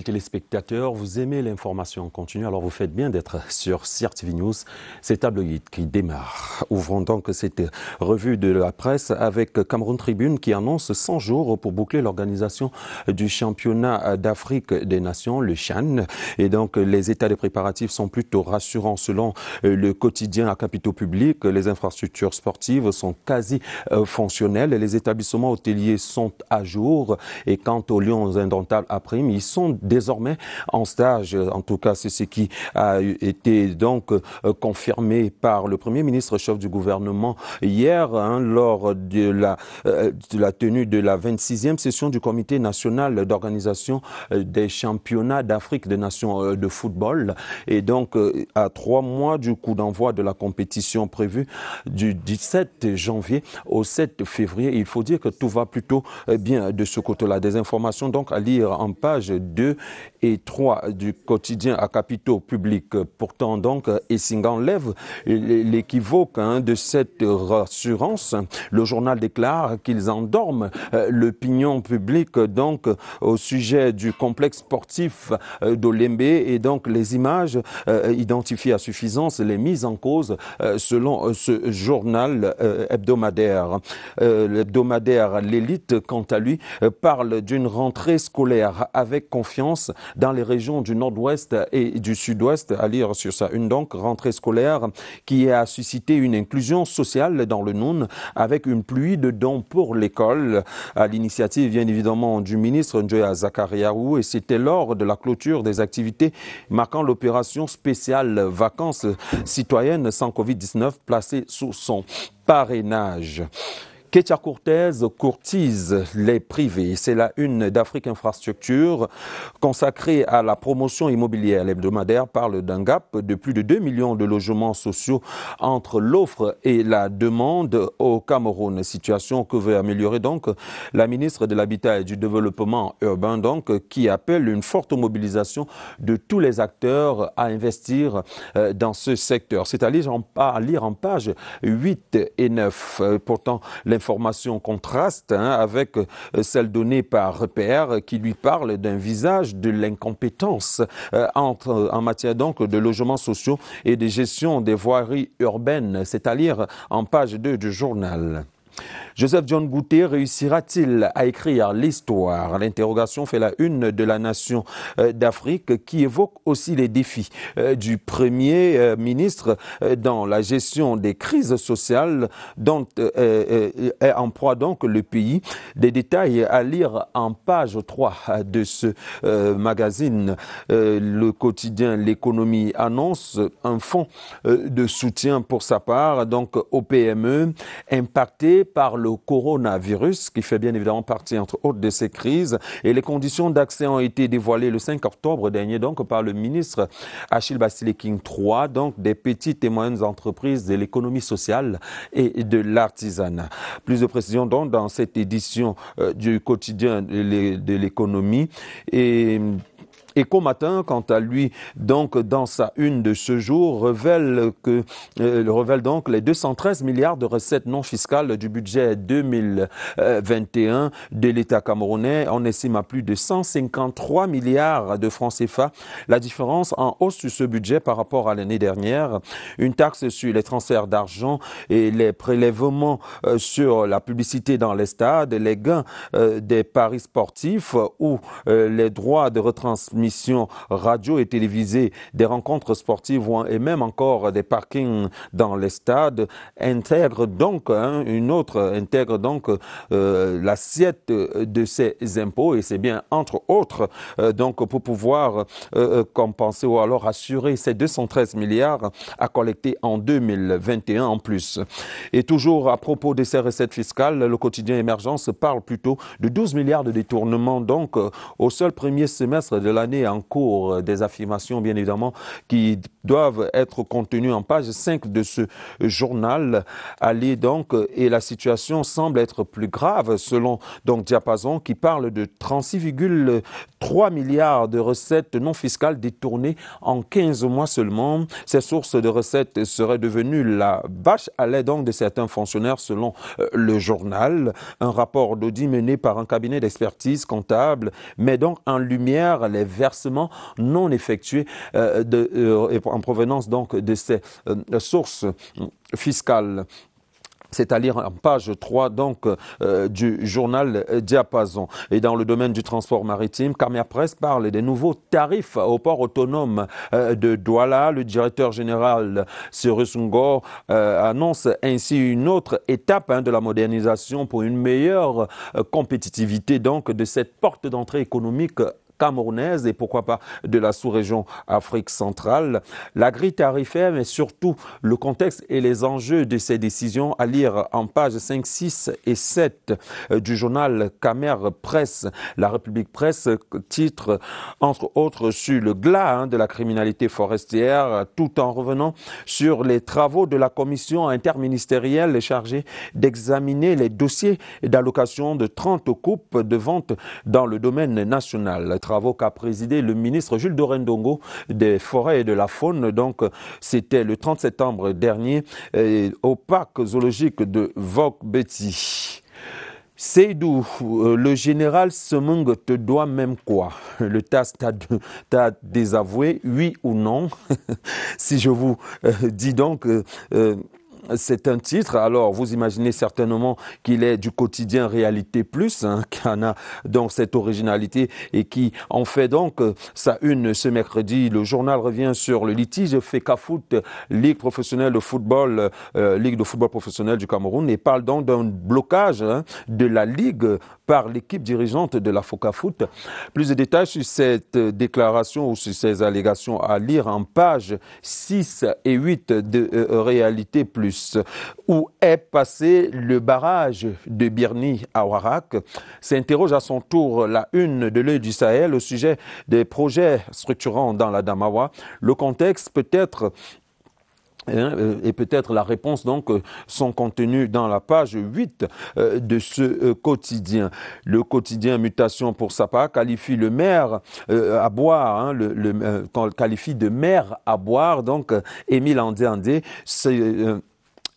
téléspectateurs, vous aimez l'information en continu, alors vous faites bien d'être sur CRTV News. C'est Tabloïd qui démarre. Ouvrons donc cette revue de la presse avec Cameroun Tribune qui annonce 100 jours pour boucler l'organisation du championnat d'Afrique des Nations, le CHAN. Et donc les états des préparatifs sont plutôt rassurants selon le quotidien à capitaux publics. Les infrastructures sportives sont quasi fonctionnelles. Les établissements hôteliers sont à jour. Et quant aux Lions indomptables à prime, ils sont désormais en stage. En tout cas, c'est ce qui a été donc confirmé par le Premier ministre chef du gouvernement hier lors de la tenue de la 26e session du Comité national d'organisation des championnats d'Afrique des Nations de football. Et donc, à 3 mois du coup d'envoi de la compétition prévue du 17 janvier au 7 février, il faut dire que tout va plutôt bien de ce côté-là. Des informations donc à lire en page 2 et 3 du quotidien à capitaux publics. Pourtant donc, Essing enlève l'équivoque de cette rassurance. Le journal déclare qu'ils endorment l'opinion publique donc au sujet du complexe sportif d'Olembe et donc les images identifiées à suffisance, les mises en cause selon ce journal hebdomadaire. L'hebdomadaire L'Élite, quant à lui, parle d'une rentrée scolaire avec confiance dans les régions du nord-ouest et du sud-ouest, à lire sur sa une donc, rentrée scolaire qui a suscité une inclusion sociale dans le Noun avec une pluie de dons pour l'école, à l'initiative bien évidemment du ministre Njoya Zakariaou, et c'était lors de la clôture des activités marquant l'opération spéciale vacances citoyennes sans Covid-19 placée sous son parrainage. Ketia Cortez courtise les privés. C'est la une d'Afrique Infrastructure consacrée à la promotion immobilière. L'hebdomadaire parle d'un gap de plus de 2 millions de logements sociaux entre l'offre et la demande au Cameroun. Situation que veut améliorer donc la ministre de l'Habitat et du Développement urbain donc qui appelle une forte mobilisation de tous les acteurs à investir dans ce secteur. C'est à lire en page 8 et 9. Pourtant, l'information contraste avec celle donnée par Repère qui lui parle d'un visage de l'incompétence en matière donc de logements sociaux et de gestion des voiries urbaines. C'est à lire en page 2 du journal. Joseph John Bouté réussira-t-il à écrire l'histoire? L'interrogation fait la une de la Nation d'Afrique qui évoque aussi les défis du Premier ministre dans la gestion des crises sociales dont est en proie donc le pays. Des détails à lire en page 3 de ce magazine. Le quotidien L'économie annonce un fonds de soutien pour sa part donc aux PME impactées par le coronavirus qui fait bien évidemment partie entre autres de ces crises, et les conditions d'accès ont été dévoilées le 5 octobre dernier donc par le ministre Achille Basileking III, donc des petites et moyennes entreprises de l'économie sociale et de l'artisanat. Plus de précisions donc dans cette édition du quotidien de l'économie. Et Éco Matin, quant à lui, donc dans sa une de ce jour, révèle donc les 213 milliards de recettes non fiscales du budget 2021 de l'État camerounais. On estime à plus de 153 milliards de francs CFA. La différence en hausse sur ce budget par rapport à l'année dernière. Une taxe sur les transferts d'argent et les prélèvements sur la publicité dans les stades, les gains des paris sportifs ou les droits de retransmission radio et télévisée des rencontres sportives et même encore des parkings dans les stades intègre donc l'assiette de ces impôts, et c'est bien entre autres donc pour pouvoir compenser ou alors assurer ces 213 milliards à collecter en 2021 en plus. Et toujours à propos de ces recettes fiscales, le quotidien Émergence parle plutôt de 12 milliards de détournements donc au seul premier semestre de l'année en cours, des affirmations bien évidemment qui doivent être contenues en page 5 de ce journal. Allez donc, et la situation semble être plus grave selon donc Diapason qui parle de 36,3 milliards de recettes non fiscales détournées en 15 mois seulement. Ces sources de recettes seraient devenues la vache à lait donc de certains fonctionnaires selon le journal. Un rapport d'audit mené par un cabinet d'expertise comptable met donc en lumière les versements non effectués en provenance donc de ces sources fiscales. C'est à lire en page 3 donc, du journal Diapason. Et dans le domaine du transport maritime, Khmer Presse parle des nouveaux tarifs au port autonome de Douala. Le directeur général Cyrus Ngor annonce ainsi une autre étape de la modernisation pour une meilleure compétitivité donc, de cette porte d'entrée économique camerounaise et pourquoi pas de la sous-région Afrique centrale. La grille tarifaire, mais surtout le contexte et les enjeux de ces décisions à lire en pages 5, 6 et 7 du journal Khmer Presse. La République Presse titre entre autres sur le glas de la criminalité forestière tout en revenant sur les travaux de la commission interministérielle chargée d'examiner les dossiers d'allocation de 30 coupes de vente dans le domaine national. Travaux qu'a présidé le ministre Jules Dorendongo des Forêts et de la Faune. Donc, c'était le 30 septembre dernier au parc zoologique de Vok-Beti. Seydou, le général Semung te doit même quoi? Le TAS t'a désavoué, oui ou non? Si je vous dis donc... c'est un titre, alors vous imaginez certainement qu'il est du quotidien Réalité Plus, qui en a donc cette originalité et qui en fait donc sa une ce mercredi. Le journal revient sur le litige FECAFOOT, Ligue professionnelle de football, Ligue de football professionnel du Cameroun, et parle donc d'un blocage de la Ligue par l'équipe dirigeante de la FECAFOOT. Plus de détails sur cette déclaration ou sur ces allégations à lire en pages 6 et 8 de Réalité Plus. Où est passé le barrage de Birni à Warak? S'interroge à son tour la une de l'Œil du Sahel au sujet des projets structurants dans la Damawa. Le contexte peut-être et peut-être la réponse donc sont contenues dans la page 8 de ce quotidien. Le quotidien Mutation pour sa part qualifie le maire à boire, qualifie de maire à boire, donc Émile Andé,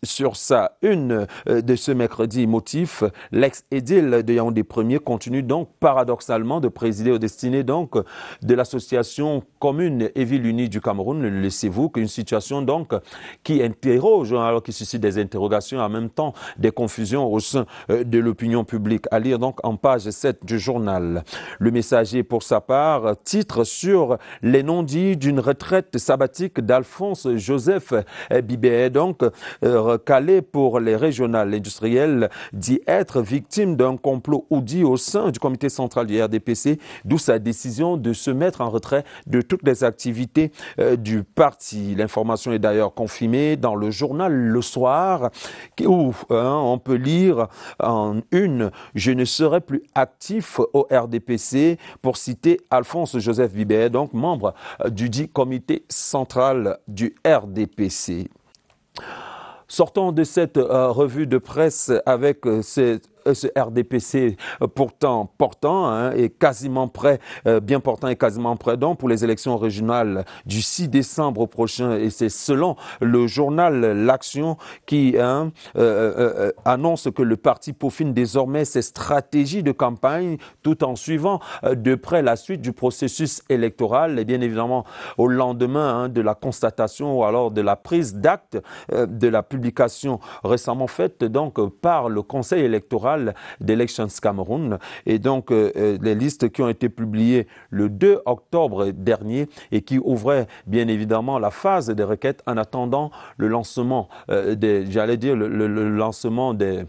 sur sa une de ce mercredi motif, l'ex-édile de Yaoundé 1er continue donc paradoxalement de présider aux destinées donc de l'association commune et ville unie du Cameroun, le laissez-vous, une situation donc qui interroge, alors qui suscite des interrogations, en même temps des confusions au sein de l'opinion publique. À lire donc en page 7 du journal. Le Messager pour sa part titre sur les non-dits d'une retraite sabbatique d'Alphonse Joseph Bibé, donc calé pour les régionales industrielles, dit être victime d'un complot oudi au sein du comité central du RDPC, d'où sa décision de se mettre en retrait de toutes les activités du parti. L'information est d'ailleurs confirmée dans le journal Le Soir, où on peut lire en une « Je ne serai plus actif au RDPC » pour citer Alphonse Joseph Bibé, donc membre du dit comité central du RDPC. Sortons de cette revue de presse avec ce RDPC pourtant portant et quasiment prêt, bien portant et quasiment prêt donc pour les élections régionales du 6 décembre prochain. Et c'est selon le journal L'Action qui annonce que le parti peaufine désormais ses stratégies de campagne tout en suivant de près la suite du processus électoral. Et bien évidemment, au lendemain de la constatation ou alors de la prise d'acte de la publication récemment faite donc par le Conseil électoral d'Elections Cameroun, et donc les listes qui ont été publiées le 2 octobre dernier et qui ouvraient bien évidemment la phase des requêtes en attendant le lancement le lancement de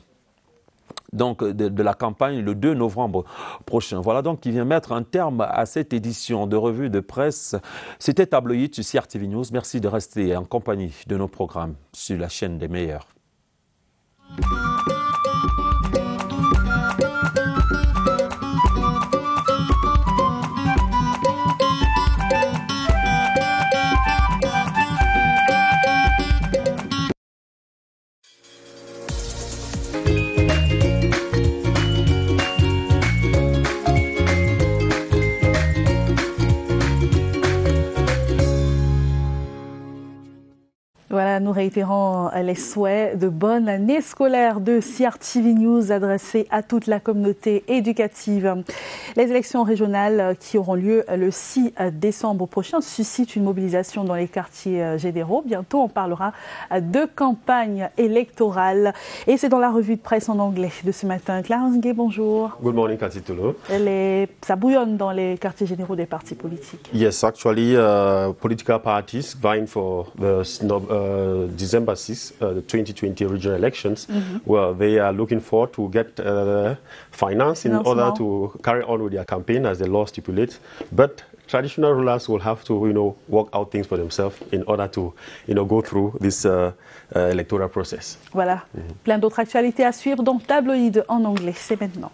la campagne le 2 novembre prochain. Voilà donc qui vient mettre un terme à cette édition de revue de presse. C'était Tabloïd sur CRTV News. Merci de rester en compagnie de nos programmes sur la chaîne des meilleurs. Voilà, nous réitérons les souhaits de bonne année scolaire de CRTV News adressés à toute la communauté éducative. Les élections régionales qui auront lieu le 6 décembre prochain suscitent une mobilisation dans les quartiers généraux. Bientôt, on parlera de campagne électorale. Et c'est dans la revue de presse en anglais de ce matin. Clarence Gay, bonjour. Good morning, Katitulo. Ça bouillonne dans les quartiers généraux des partis politiques. Yes, actually, political parties vying for the December 6, the 2020 regional elections, well, they are looking forward to get finance in order to carry on with their campaign as the law stipulates. But traditional rulers will have to, work out things for themselves in order to, go through this electoral process. Voilà, plein d'autres actualités à suivre dans Tabloïd en anglais. C'est maintenant.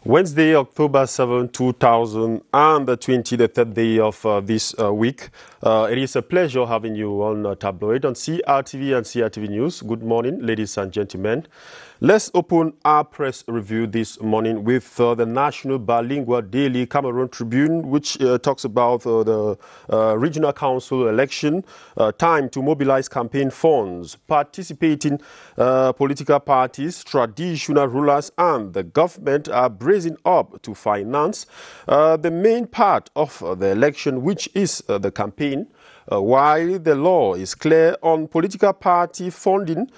Wednesday, October 7, 2020, the third day of this week. It is a pleasure having you on Tabloid on CRTV and CRTV News. Good morning, ladies and gentlemen. Let's open our press review this morning with the National Bilingual Daily Cameroon Tribune, which talks about the regional council election, time to mobilize campaign funds, participating political parties, traditional rulers, and the government are bracing up to finance the main part of the election, which is the campaign. While the law is clear on political party funding,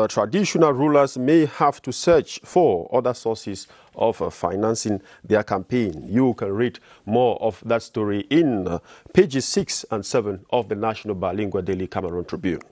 traditional rulers may have to search for other sources of financing their campaign. You can read more of that story in pages 6 and 7 of the National Bilingual Daily Cameroon Tribune.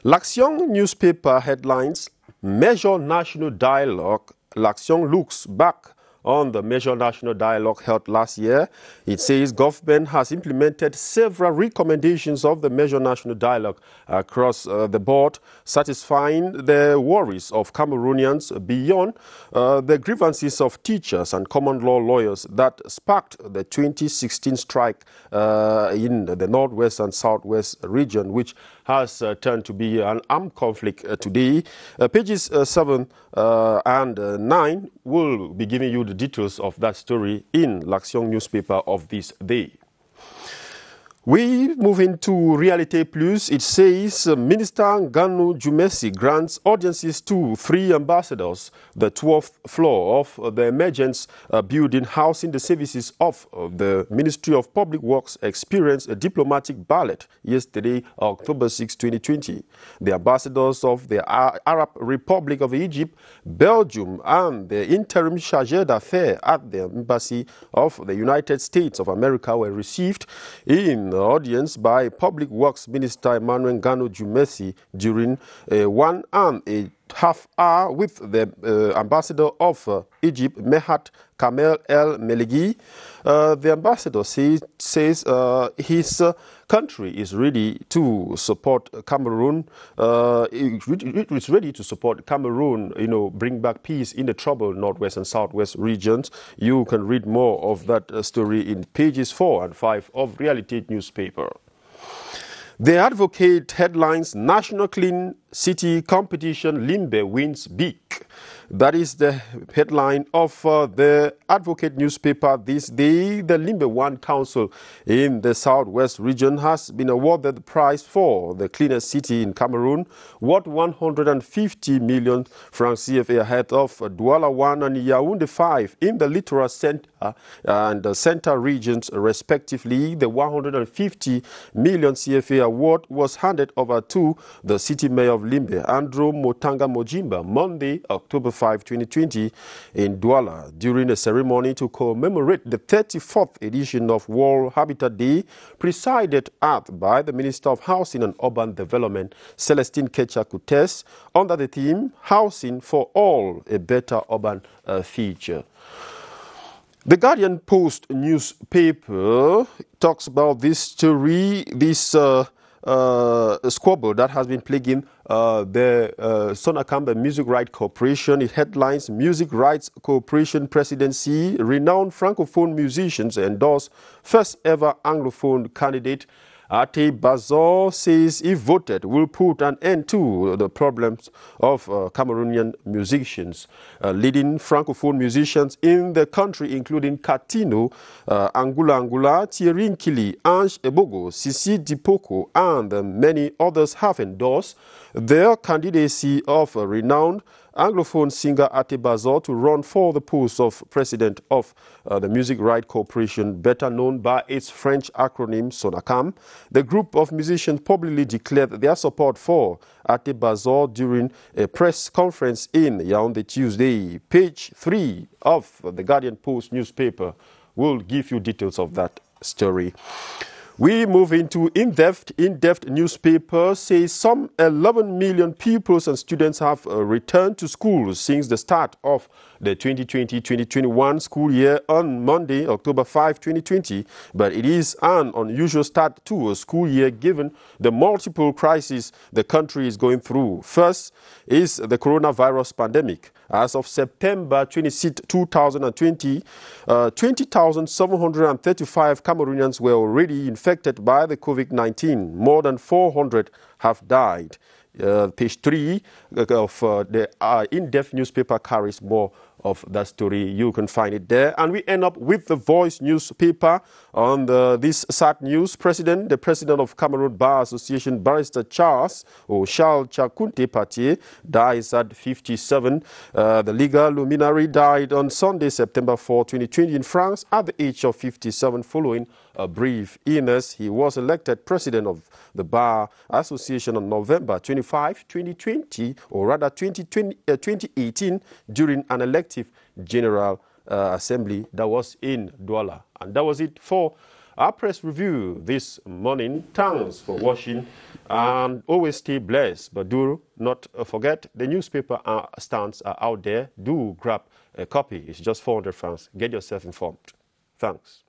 L'Action newspaper headlines, Measure National Dialogue. L'Action looks back on the Measure National Dialogue held last year. It says government has implemented several recommendations of the Measure National Dialogue across the board, satisfying the worries of Cameroonians beyond the grievances of teachers and common law lawyers that sparked the 2016 strike in the northwest and southwest region, which has turned to be an armed conflict today. Pages 7 and 9 will be giving you the details of that story in L'Action newspaper of this day. We move into Reality Plus. It says Minister Nganu Jumesi grants audiences to 3 ambassadors. The 12th floor of the Emergence building housing the services of the Ministry of Public Works experienced a diplomatic ballot yesterday, October 6, 2020. The ambassadors of the Arab Republic of Egypt, Belgium, and the interim chargé d'affaires at the Embassy of the United States of America were received in audience by Public Works Minister Emmanuel Nganu Jumesi during a 1.5 hour with the ambassador of Egypt, Mehat Kamel El Meleghi. The ambassador says his country is ready to support Cameroon. It is ready to support Cameroon, bring back peace in the troubled northwest and southwest regions. You can read more of that story in pages 4 and 5 of Reality newspaper. The Advocate headlines, National Clean City Competition, Limbe wins big. That is the headline of the Advocate newspaper this day. The Limbe One Council in the southwest region has been awarded the prize for the cleanest city in Cameroon, worth 150 million francs CFA ahead of Douala 1 and Yaoundé 5 in the Littoral Center and the Center regions respectively. The 150 million CFA award was handed over to the city mayor of Limbe, Andrew Motanga Mojimba, Monday, October 5, 2020, in Douala, during a ceremony to commemorate the 34th edition of World Habitat Day, presided at by the Minister of Housing and Urban Development, Celestine Kecha-Kutes, under the theme, Housing for All, a Better Urban Future. The Guardian Post newspaper talks about this story, this squabble that has been plaguing the Sonacam Music Rights Corporation. It headlines Music Rights Corporation presidency. Renowned Francophone musicians endorse first ever Anglophone candidate. Ate Bazor says if voted will put an end to the problems of Cameroonian musicians. Leading Francophone musicians in the country, including Katino, Angula, Thierry Nkili, Ange Ebogo, Sisi Dipoko, and many others have endorsed their candidacy of a renowned Anglophone singer Ate Bazor to run for the post of president of the Music Rights Corporation, better known by its French acronym Sonacam. The group of musicians publicly declared their support for Ate Bazor during a press conference in Yaoundé Tuesday. Page 3 of the Guardian Post newspaper will give you details of that story. We move into in-depth newspaper says some 11 million pupils and students have returned to school since the start of the 2020-2021 school year on Monday, October 5, 2020. But it is an unusual start to a school year given the multiple crises the country is going through. First is the coronavirus pandemic. As of September 26, 2020, 20,735 Cameroonians were already infected by the COVID-19. More than 400 have died. Page 3 of the in-depth newspaper carries more of that story. You can find it there. And we end up with the Voice newspaper on this sad news. The president of Cameroon Bar Association, Barrister Charles Chakunte Patier, dies at 57. The legal luminary died on Sunday, September 4, 2020 in France at the age of 57 following a brief illness. He was elected president of the Bar Association on November 25, 2020, or rather 2018, during an elective General Assembly that was in Douala. And that was it for our press review this morning. Thanks for watching and always stay blessed. But do not forget the newspaper stands are out there. Do grab a copy. It's just 400 francs. Get yourself informed. Thanks.